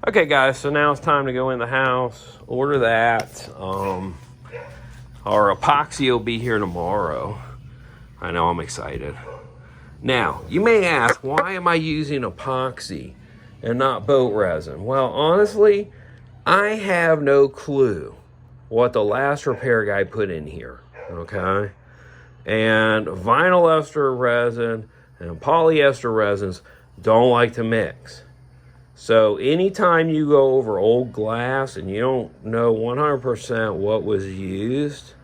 Okay, guys, so now it's time to go in the house, order that. Our epoxy will be here tomorrow. I know, I'm excited. Now, you may ask, why am I using epoxy and not boat resin? Well, honestly, I have no clue what the last repair guy put in here, okay? And vinyl ester resin and polyester resins don't like to mix. So anytime you go over old glass and you don't know 100% what was used,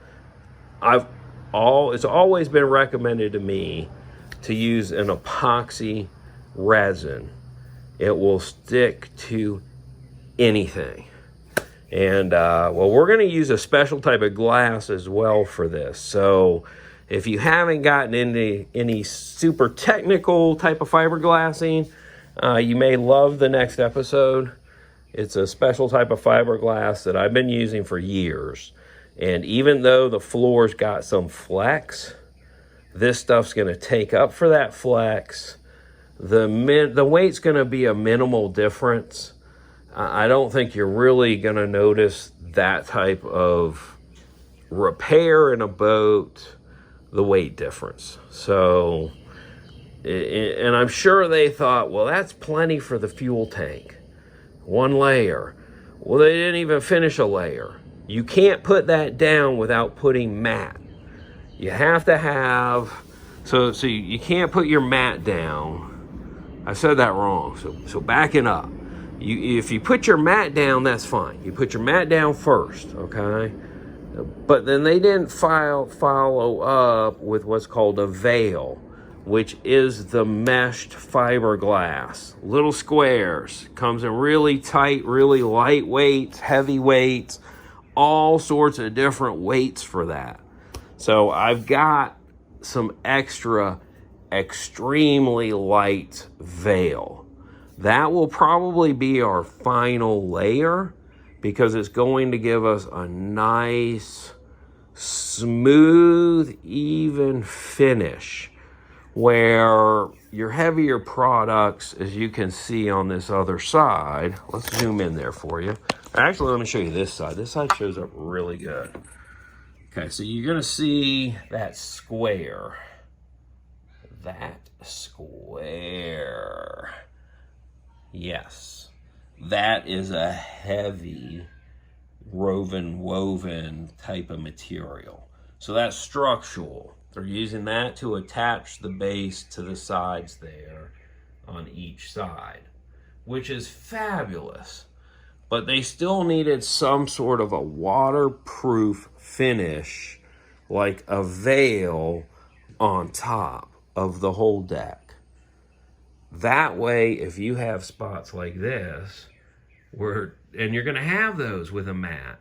it's always been recommended to me to use an epoxy resin. It will stick to anything. And well, we're going to use a special type of glass as well for this. So if you haven't gotten into any super technical type of fiberglassing, you may love the next episode. It's a special type of fiberglass that I've been using for years. And even though the floor's got some flex, this stuff's going to take up for that flex. The weight's going to be a minimal difference. I don't think you're really going to notice that type of repair in a boat, the weight difference. So, and I'm sure they thought, well, that's plenty for the fuel tank. One layer. Well, they didn't even finish a layer. You can't put that down without putting mat. You have to have, so you can't put your mat down. I said that wrong, so backing up. If you put your mat down, that's fine. You put your mat down first, okay? But then they didn't follow up with what's called a veil, which is the meshed fiberglass. Little squares. Comes in really tight, really lightweight, heavyweight, all sorts of different weights for that. So I've got some extra extremely light veil. That will probably be our final layer because it's going to give us a nice, smooth, even finish where your heavier products, as you can see on this other side, let's zoom in there for you. Actually, let me show you this side. This side shows up really good. Okay, so you're going to see that square. That square. Yes, that is a heavy woven type of material. So that's structural. They're using that to attach the base to the sides there on each side, which is fabulous. But they still needed some sort of a waterproof finish, like a veil on top of the whole deck. That way, if you have spots like this, and you're going to have those with a mat,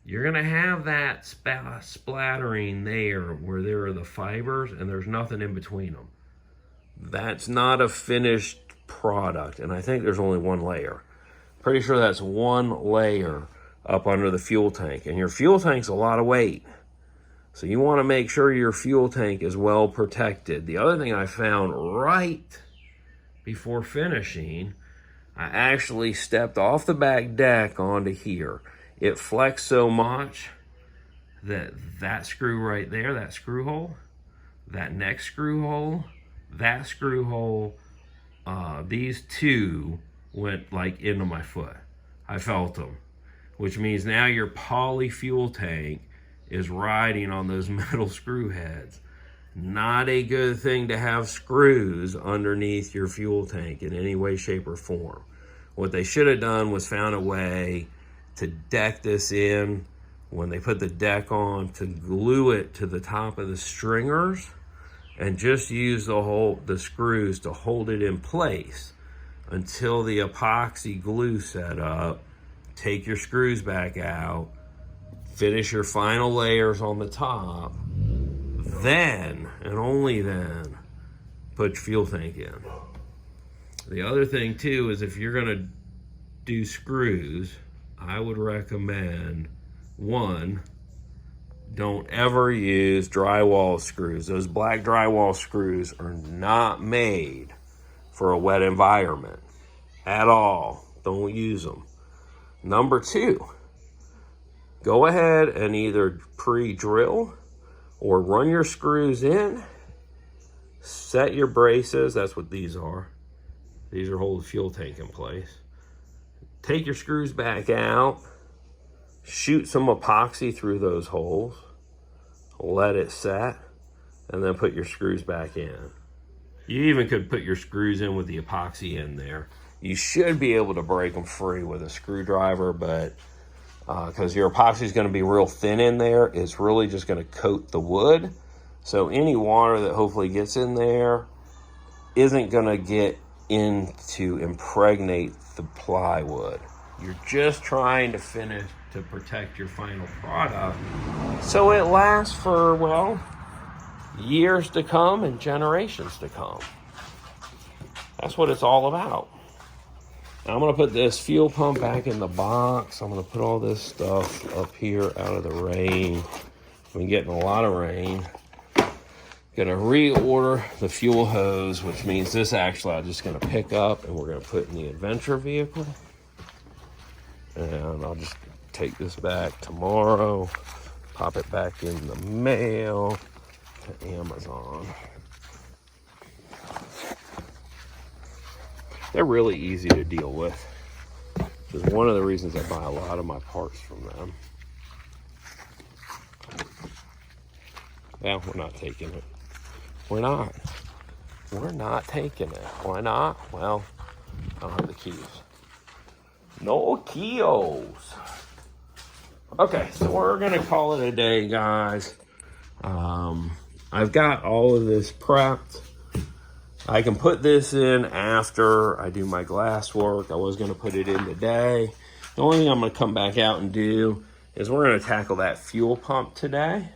you're going to have that splattering there where there are the fibers and there's nothing in between them. That's not a finished product, and I think there's only one layer. Pretty sure that's one layer up under the fuel tank, and your fuel tank's a lot of weight. So you want to make sure your fuel tank is well protected. The other thing I found right before finishing, I actually stepped off the back deck onto here. It flexed so much that screw right there, that screw hole, that next screw hole, that screw hole, these two went like into my foot. I felt them, which means now your poly fuel tank is riding on those metal screw heads. Not a good thing to have screws underneath your fuel tank in any way, shape, or form. What they should have done was found a way to deck this in when they put the deck on, to glue it to the top of the stringers and just use the screws to hold it in place until the epoxy glue set up. Take your screws back out, finish your final layers on the top, then, and only then, put your fuel tank in. The other thing too is if you're gonna do screws, I would recommend, one, don't ever use drywall screws. Those black drywall screws are not made for a wet environment. at all. Don't use them. Number 2, go ahead and either pre-drill or run your screws in. Set your braces. That's what these are. These are holding the fuel tank in place. Take your screws back out. Shoot some epoxy through those holes. Let it set. And then put your screws back in. You even could put your screws in with the epoxy in there. You should be able to break them free with a screwdriver, but because your epoxy is going to be real thin in there, it's really just going to coat the wood. So any water that hopefully gets in there isn't going to get in to impregnate the plywood. You're just trying to finish to protect your final product so it lasts for, well, years to come and generations to come. That's what it's all about. Now I'm going to put this fuel pump back in the box. I'm going to put all this stuff up here out of the rain. We've been getting a lot of rain. Going to reorder the fuel hose, which means this actually I'm just going to pick up and we're going to put in the adventure vehicle. And I'll just take this back tomorrow, pop it back in the mail to Amazon. They're really easy to deal with. Which is one of the reasons I buy a lot of my parts from them. Well, we're not taking it. We're not. We're not taking it. Why not? Well, I don't have the keys. No keys. Okay, so we're gonna call it a day, guys. I've got all of this prepped. I can put this in after I do my glass work. I was gonna put it in today. The only thing I'm gonna come back out and do is we're gonna tackle that fuel pump today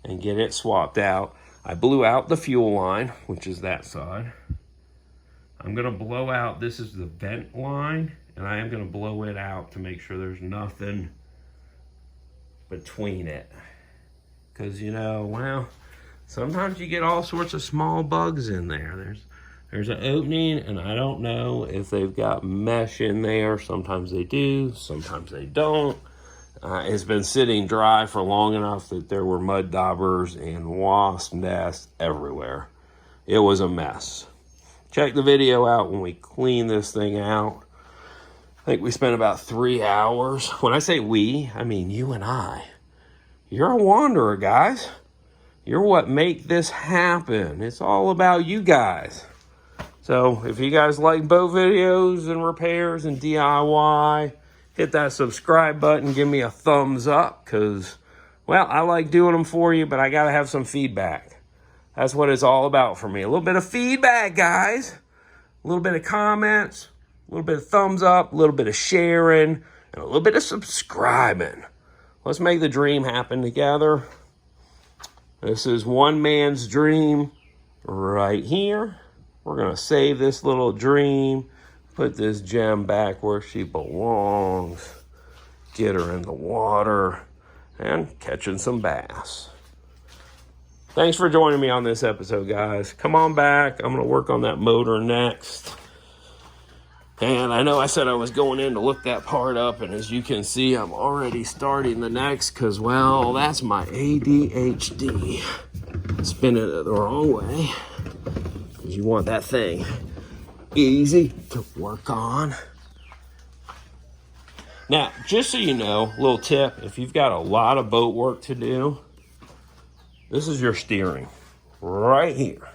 and get it swapped out. I blew out the fuel line, which is that side. I'm gonna blow out, this is the vent line, and I am gonna blow it out to make sure there's nothing between it. Because, you know, well, sometimes you get all sorts of small bugs in there. There's an opening, and I don't know if they've got mesh in there. Sometimes they do, sometimes they don't. It's been sitting dry for long enough that there were mud daubers and wasp nests everywhere. It was a mess. Check the video out when we clean this thing out. I think we spent about 3 hours. When I say we, I mean you and I. You're a wanderer, guys. You're what make this happen. It's all about you guys. So if you guys like boat videos and repairs and DIY, hit that subscribe button. Give me a thumbs up because, well, I like doing them for you, but I got to have some feedback. That's what it's all about for me. A little bit of feedback, guys. A little bit of comments, a little bit of thumbs up, a little bit of sharing, and a little bit of subscribing. Let's make the dream happen together. This is one man's dream right here. We're going to save this little dream, put this gem back where she belongs, get her in the water, and catching some bass. Thanks for joining me on this episode, guys. Come on back. I'm going to work on that motor next. And I know I said I was going in to look that part up, and as you can see, I'm already starting the next because, well, that's my ADHD. Spinning it the wrong way because you want that thing easy to work on. Now, just so you know, little tip, if you've got a lot of boat work to do, this is your steering right here.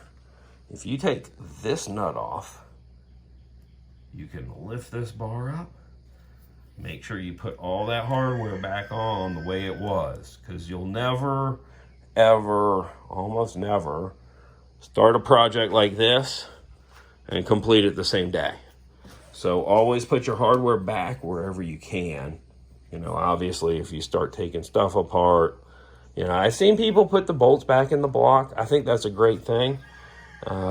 If you take this nut off, you can lift this bar up. Make sure you put all that hardware back on the way it was, because you'll never, ever, almost never start a project like this and complete it the same day. So always put your hardware back wherever you can. You know, obviously, if you start taking stuff apart, you know, I've seen people put the bolts back in the block. I think that's a great thing.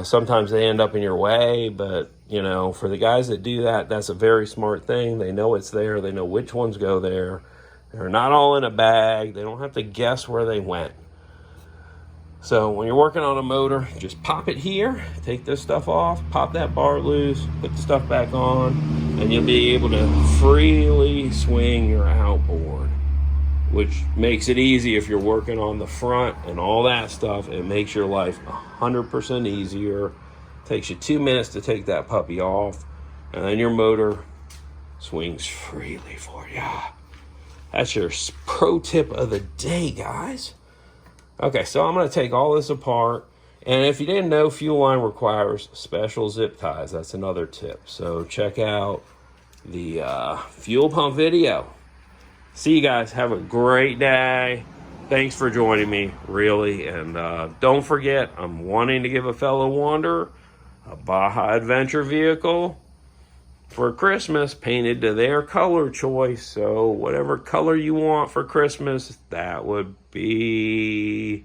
Sometimes they end up in your way, but, you know, for the guys that do that, that's a very smart thing. They know it's there. They know which ones go there. They're not all in a bag. They don't have to guess where they went. So when you're working on a motor, just pop it here, take this stuff off, pop that bar loose, put the stuff back on, and you'll be able to freely swing your outboard, which makes it easy if you're working on the front and all that stuff. It makes your life 100% easier. Takes you 2 minutes to take that puppy off, and then your motor swings freely for you. That's your pro tip of the day, guys. Okay, so I'm going to take all this apart. And if you didn't know, fuel line requires special zip ties. That's another tip. So check out the fuel pump video. See you guys. Have a great day. Thanks for joining me, really. And don't forget, I'm wanting to give a fellow wanderer a Baja Adventure vehicle for Christmas, painted to their color choice. So whatever color you want for Christmas, that would be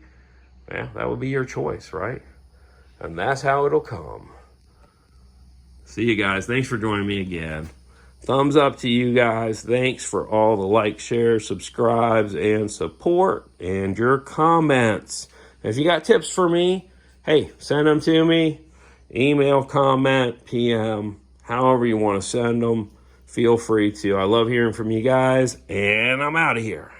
your choice, right? And that's how it'll come. See you guys. Thanks for joining me again. Thumbs up to you guys. Thanks for all the likes, shares, subscribes, and support, and your comments. If you got tips for me, hey, send them to me. Email, comment, PM, however you want to send them. Feel free to. I love hearing from you guys, and I'm out of here.